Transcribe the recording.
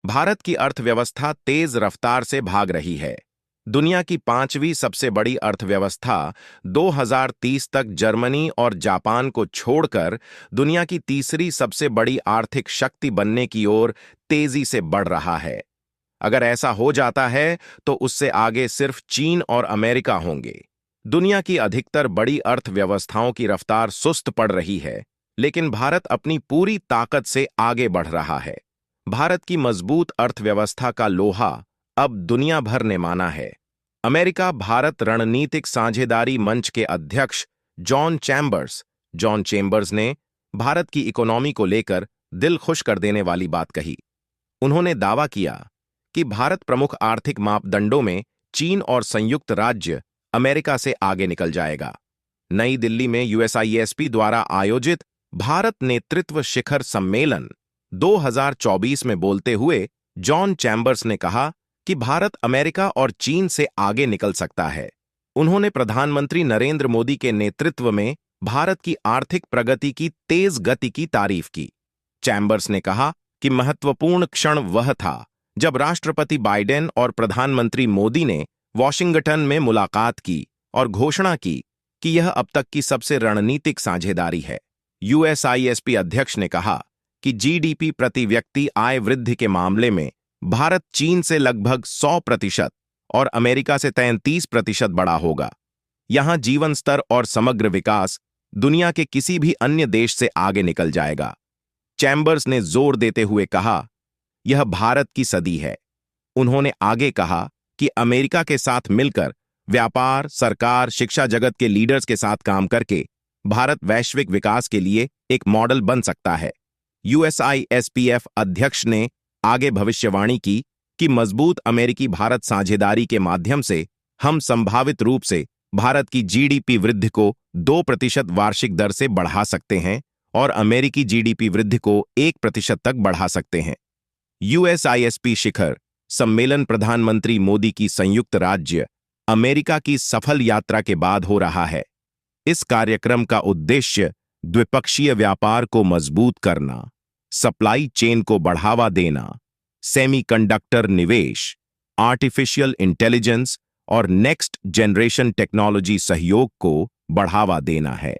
भारत की अर्थव्यवस्था तेज रफ्तार से भाग रही है। दुनिया की पांचवी सबसे बड़ी अर्थव्यवस्था 2030 तक जर्मनी और जापान को छोड़कर दुनिया की तीसरी सबसे बड़ी आर्थिक शक्ति बनने की ओर तेजी से बढ़ रहा है। अगर ऐसा हो जाता है तो उससे आगे सिर्फ चीन और अमेरिका होंगे। दुनिया की अधिकतर बड़ी अर्थव्यवस्थाओं की रफ्तार सुस्त पड़ रही है, लेकिन भारत अपनी पूरी ताकत से आगे बढ़ रहा है। भारत की मजबूत अर्थव्यवस्था का लोहा अब दुनिया भर ने माना है। अमेरिका भारत रणनीतिक साझेदारी मंच के अध्यक्ष जॉन चेम्बर्स ने भारत की इकोनॉमी को लेकर दिल खुश कर देने वाली बात कही। उन्होंने दावा किया कि भारत प्रमुख आर्थिक मापदंडों में चीन और संयुक्त राज्य अमेरिका से आगे निकल जाएगा। नई दिल्ली में यूएसआईएसपी द्वारा आयोजित भारत नेतृत्व शिखर सम्मेलन 2024 में बोलते हुए जॉन चैम्बर्स ने कहा कि भारत अमेरिका और चीन से आगे निकल सकता है। उन्होंने प्रधानमंत्री नरेंद्र मोदी के नेतृत्व में भारत की आर्थिक प्रगति की तेज गति की तारीफ की। चैम्बर्स ने कहा कि महत्वपूर्ण क्षण वह था जब राष्ट्रपति बाइडेन और प्रधानमंत्री मोदी ने वॉशिंगटन में मुलाकात की और घोषणा की कि यह अब तक की सबसे रणनीतिक साझेदारी है। यूएसआईएसपी अध्यक्ष ने कहा कि जीडीपी प्रति व्यक्ति आय वृद्धि के मामले में भारत चीन से लगभग 100% और अमेरिका से 33% बड़ा होगा। यहां जीवन स्तर और समग्र विकास दुनिया के किसी भी अन्य देश से आगे निकल जाएगा। चैम्बर्स ने जोर देते हुए कहा, यह भारत की सदी है। उन्होंने आगे कहा कि अमेरिका के साथ मिलकर व्यापार, सरकार, शिक्षा जगत के लीडर्स के साथ काम करके भारत वैश्विक विकास के लिए एक मॉडल बन सकता है। यूएसआईएसपीएफ अध्यक्ष ने आगे भविष्यवाणी की कि मजबूत अमेरिकी भारत साझेदारी के माध्यम से हम संभावित रूप से भारत की जीडीपी वृद्धि को 2% वार्षिक दर से बढ़ा सकते हैं और अमेरिकी जीडीपी वृद्धि को 1% तक बढ़ा सकते हैं। यूएसआईएसपी शिखर सम्मेलन प्रधानमंत्री मोदी की संयुक्त राज्य अमेरिका की सफल यात्रा के बाद हो रहा है। इस कार्यक्रम का उद्देश्य द्विपक्षीय व्यापार को मजबूत करना, सप्लाई चेन को बढ़ावा देना, सेमीकंडक्टर निवेश, आर्टिफिशियल इंटेलिजेंस और नेक्स्ट जनरेशन टेक्नोलॉजी सहयोग को बढ़ावा देना है।